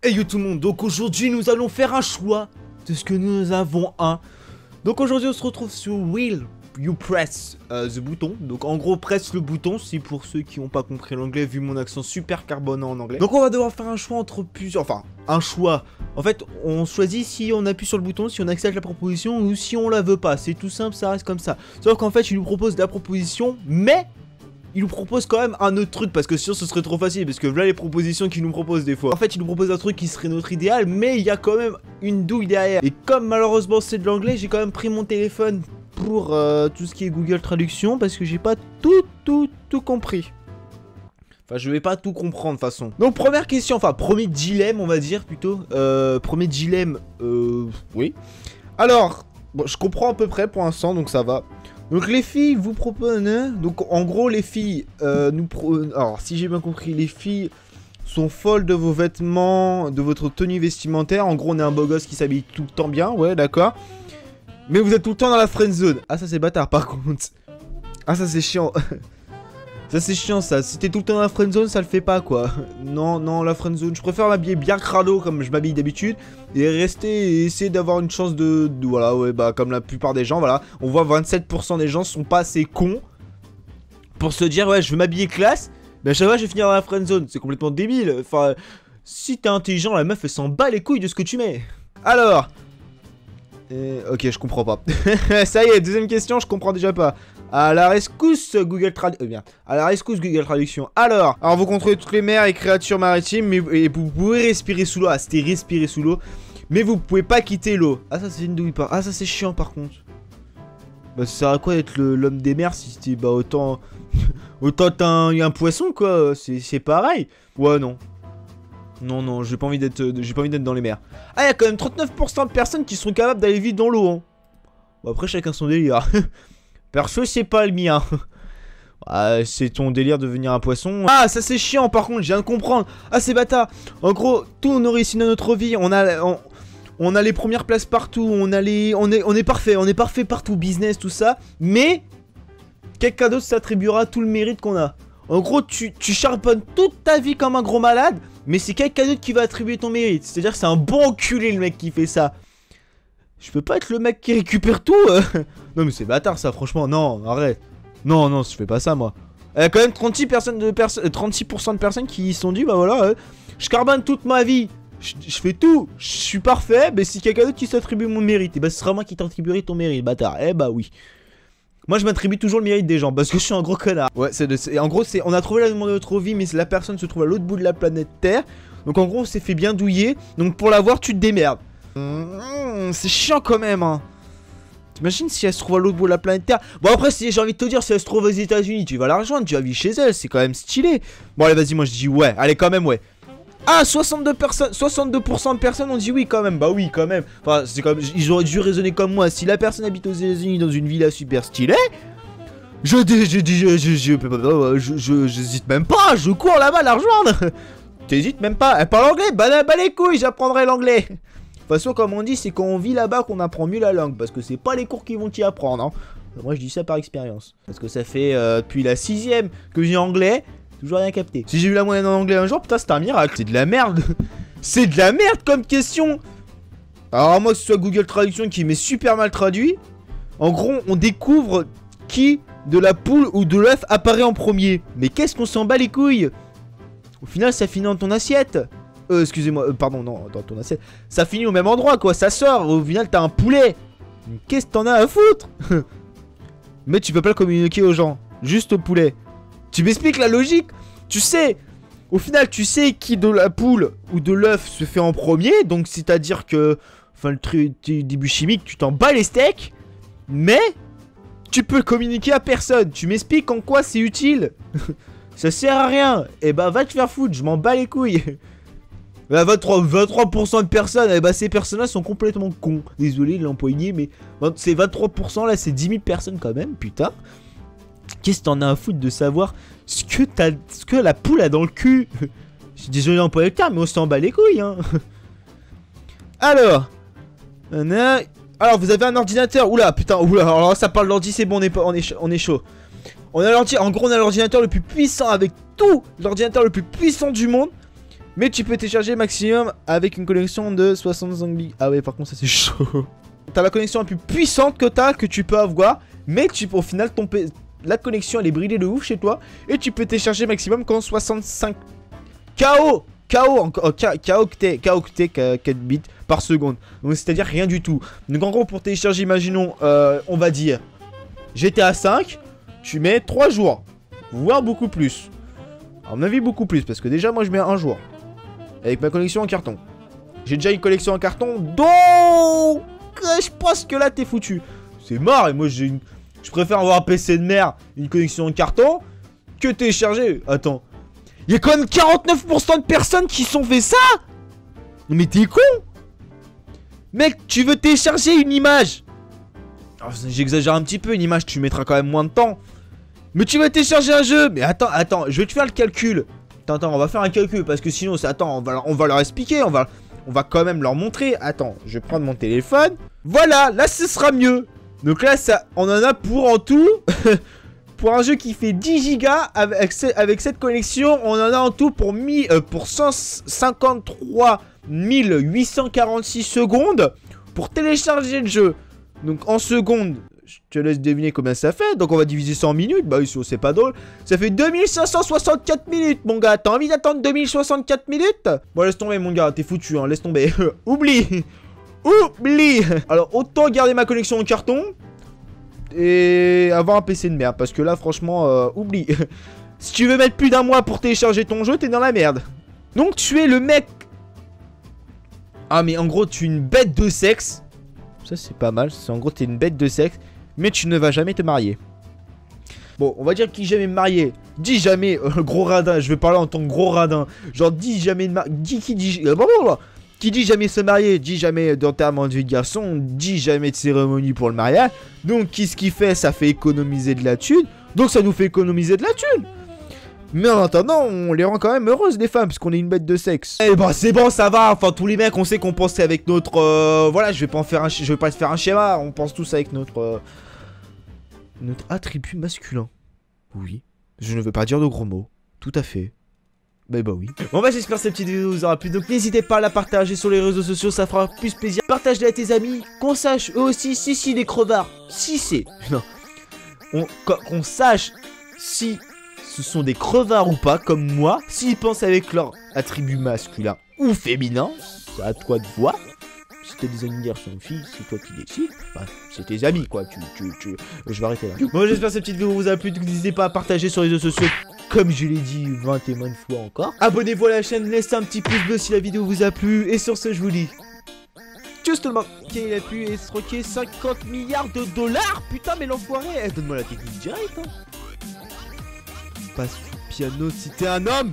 Hey yo tout le monde, donc aujourd'hui nous allons faire un choix de ce que nous avons un. Donc aujourd'hui on se retrouve sur Will You Press the button. Donc en gros presse le bouton, c'est pour ceux qui n'ont pas compris l'anglais vu mon accent super carbonant en anglais. Donc on va devoir faire un choix entre plusieurs, enfin un choix. En fait on choisit si on appuie sur le bouton, si on accepte la proposition ou si on la veut pas. C'est tout simple, ça reste comme ça. Sauf qu'en fait il nous propose la proposition mais... il nous propose quand même un autre truc parce que sinon ce serait trop facile parce que voilà les propositions qu'il nous propose des fois. En fait il nous propose un truc qui serait notre idéal mais il y a quand même une douille derrière. Et comme malheureusement c'est de l'anglais, j'ai quand même pris mon téléphone pour tout ce qui est Google Traduction parce que j'ai pas tout compris. Enfin je vais pas tout comprendre de toute façon. Donc première question, enfin premier dilemme on va dire plutôt. Premier dilemme, oui. Alors, bon, je comprends à peu près pour l'instant donc ça va. Donc les filles vous proposent, donc en gros les filles alors si j'ai bien compris, les filles sont folles de vos vêtements, de votre tenue vestimentaire. En gros on est un beau gosse qui s'habille tout le temps bien, ouais d'accord. Mais vous êtes tout le temps dans la friend zone. Ah ça c'est bâtard par contre. Ah ça c'est chiant. Ça c'est chiant ça, si t'es tout le temps dans la friendzone ça le fait pas quoi. Non la friendzone, je préfère m'habiller bien crado comme je m'habille d'habitude et rester et essayer d'avoir une chance de voilà ouais bah comme la plupart des gens voilà. On voit 27% des gens sont pas assez cons pour se dire ouais je veux m'habiller classe, mais à chaque fois je vais finir dans la friendzone, c'est complètement débile. Enfin si t'es intelligent la meuf elle s'en bat les couilles de ce que tu mets. Alors ok je comprends pas. Ça y est, deuxième question, je comprends déjà pas. À la rescousse Google Traduction. À la rescousse Google Traduction. Alors vous contrôlez toutes les mers et créatures maritimes et vous pouvez respirer sous l'eau. Ah c'était respirer sous l'eau. Mais vous pouvez pas quitter l'eau. Ah ça c'est une douille pas. Ah ça c'est chiant par contre. Bah ça sert à quoi d'être l'homme des mers si c'était bah autant t'as un poisson quoi. C'est pareil. Ouais non. Non, j'ai pas envie d'être dans les mers. Ah, il y a quand même 39% de personnes qui sont capables d'aller vivre dans l'eau. Hein. Bon, après, chacun son délire. Perso, c'est pas le mien. Ah, c'est ton délire de devenir un poisson. Ah, ça c'est chiant par contre, je viens de comprendre. Ah, c'est bâtard. En gros, tout on aurait ici dans notre vie. On a les premières places partout. On est parfait. On est parfait partout. Business, tout ça. Mais quelqu'un d'autre s'attribuera tout le mérite qu'on a. En gros, tu charbonnes toute ta vie comme un gros malade. Mais c'est quelqu'un d'autre qui va attribuer ton mérite. C'est-à-dire que c'est un bon enculé le mec qui fait ça. Je peux pas être le mec qui récupère tout. Non mais c'est bâtard ça franchement. Non arrête. Non je fais pas ça moi. Il y a quand même 36% de personnes qui se sont dit bah voilà je carbone toute ma vie. Je fais tout. Je suis parfait. Mais c'est quelqu'un d'autre qui s'attribue mon mérite. Et bah ce sera moi qui t'attribuerai ton mérite bâtard. Eh bah oui. Moi je m'attribue toujours le mérite des gens parce que je suis un gros connard. Ouais en gros c'est on a trouvé l'amour de notre vie mais la personne se trouve à l'autre bout de la planète Terre. Donc en gros on s'est fait bien douiller. Donc pour l'avoir tu te démerdes. C'est chiant quand même hein. T'imagines si elle se trouve à l'autre bout de la planète Terre. Bon après si j'ai envie de te dire si elle se trouve aux États-Unis tu vas la rejoindre, tu vas vivre chez elle, c'est quand même stylé. Bon allez vas-y moi je dis ouais, allez quand même ouais. Ah 62% de personnes ont dit oui quand même, bah oui quand même. Enfin c'est comme ils auraient dû raisonner comme moi. Si la personne habite aux États-Unis dans une villa super stylée, j'hésite même pas, je cours là-bas la rejoindre. T'hésites même pas, elle parle anglais, bah les couilles, j'apprendrai l'anglais. De toute façon comme on dit c'est quand on vit là-bas qu'on apprend mieux la langue. Parce que c'est pas les cours qui vont t'y apprendre hein. Moi je dis ça par expérience. Parce que ça fait depuis la 6ème que j'ai anglais. Toujours rien capté. Si j'ai eu la moyenne en anglais un jour, putain, c'est un miracle. C'est de la merde. C'est de la merde comme question. Alors, moi, que ce soit Google Traduction qui m'est super mal traduit. En gros, on découvre qui de la poule ou de l'œuf apparaît en premier. Mais qu'est-ce qu'on s'en bat les couilles? Au final, ça finit dans ton assiette. Excusez-moi, pardon, non, dans ton assiette. Ça finit au même endroit, quoi. Ça sort. Au final, t'as un poulet. Qu'est-ce que t'en as à foutre? Mais tu peux pas le communiquer aux gens. Juste au poulet. Tu m'expliques la logique? Tu sais, au final, tu sais qui de la poule ou de l'œuf se fait en premier. Donc, c'est-à-dire que, enfin, le début chimique, tu t'en bats les steaks. Mais, tu peux communiquer à personne. Tu m'expliques en quoi c'est utile? Ça sert à rien. Eh bah, va te faire foutre, je m'en bats les couilles. Bah, 23% de personnes, eh bah, ces personnes-là sont complètement cons. Désolé, l'employé, mais c'est 23%, là, c'est 10 000 personnes quand même, putain. Qu'est-ce que t'en as à foutre de savoir ce que la poule a dans le cul? Je suis désolé d'employer le terme, mais on s'en bat les couilles, hein. Alors, vous avez un ordinateur. Oula, putain, oula. Alors là, ça parle d'ordi, c'est bon, on est chaud. En gros, on a l'ordinateur le plus puissant avec tout l'ordinateur le plus puissant du monde. Mais tu peux télécharger maximum avec une connexion de 65 Go. Ah ouais, par contre, ça c'est chaud. T'as la connexion la plus puissante que tu peux avoir. Mais au final, la connexion elle est bridée de ouf chez toi. Et tu peux télécharger maximum qu'en 65 octets 4 bits par seconde. Donc c'est-à-dire rien du tout. Donc en gros, pour télécharger, imaginons, on va dire GTA 5, tu mets 3 jours. Voire beaucoup plus. À mon avis, beaucoup plus. Parce que déjà, moi, je mets un jour. Avec ma connexion en carton. J'ai déjà une connexion en carton. Donc, je pense que là, t'es foutu. C'est mort. Et moi, je préfère avoir un PC de merde, une connexion en carton, que télécharger. Attends. Il y a quand même 49% de personnes qui sont fait ça. Non, mais t'es con. Mec, tu veux télécharger une image. J'exagère un petit peu. Une image, tu mettras quand même moins de temps. Mais tu vas télécharger un jeu. Mais attends, je vais te faire le calcul. Attends, on va faire un calcul parce que sinon, attends, on va leur expliquer, on va quand même leur montrer. Attends, je vais prendre mon téléphone. Voilà, là, ce sera mieux. Donc là, on en a pour en tout, pour un jeu qui fait 10 Go avec cette connexion, on en a en tout pour 153 846 secondes pour télécharger le jeu. Donc en secondes, je te laisse deviner combien ça fait. Donc on va diviser ça en minutes. Bah oui, c'est pas drôle. Ça fait 2564 minutes, mon gars. T'as envie d'attendre 2064 minutes? Bon, laisse tomber, mon gars. T'es foutu, hein. Laisse tomber. Oublie. Oublie. Alors, autant garder ma connexion en carton et avoir un PC de merde. Parce que là, franchement, oublie. Si tu veux mettre plus d'un mois pour télécharger ton jeu, t'es dans la merde. Donc, tu es le mec... Ah, mais en gros, tu es une bête de sexe. Ça, c'est pas mal. En gros, t'es une bête de sexe. Mais tu ne vas jamais te marier. Bon, on va dire qui jamais me marier. Dis jamais, gros radin. Je vais parler en tant que gros radin. Genre, dis jamais de marier. Qui dit jamais se marier, dit jamais d'enterrement de vie de garçon, dit jamais de cérémonie pour le mariage. Donc, qu'est-ce qu'il fait? Ça fait économiser de la thune. Donc, ça nous fait économiser de la thune. Mais en attendant, on les rend quand même heureuses, les femmes, parce qu'on est une bête de sexe. Eh bah, c'est bon, ça va. Enfin, tous les mecs, on sait qu'on pense avec notre... voilà, je vais pas te faire un schéma. On pense tous avec notre attribut masculin. Oui. Je ne veux pas dire de gros mots. Tout à fait. Bah oui. Bon bah j'espère que cette petite vidéo vous aura plu. Donc n'hésitez pas à la partager sur les réseaux sociaux, ça fera plus plaisir. Partage-la à tes amis, qu'on sache eux aussi si des crevards. Si c'est... Non. Qu'on sache si ce sont des crevards ou pas, comme moi. S'ils pensent avec leur attribut masculin ou féminin, c'est à toi de voir. Si t'as des amis garçons ou filles, c'est toi qui décides. Enfin, c'est tes amis quoi. Je vais arrêter là. Bon j'espère que cette petite vidéo vous a plu. Donc n'hésitez pas à partager sur les réseaux sociaux. Comme je l'ai dit 20 et moins de fois encore. Abonnez-vous à la chaîne, laissez un petit pouce bleu si la vidéo vous a plu. Et sur ce, je vous dis... Tchuss tout le monde. Qui a pu escroquer 50 milliards de dollars. Putain, mais l'enfoiré. Donne-moi la technique direct. Hein. Passe sous le piano si t'es un homme.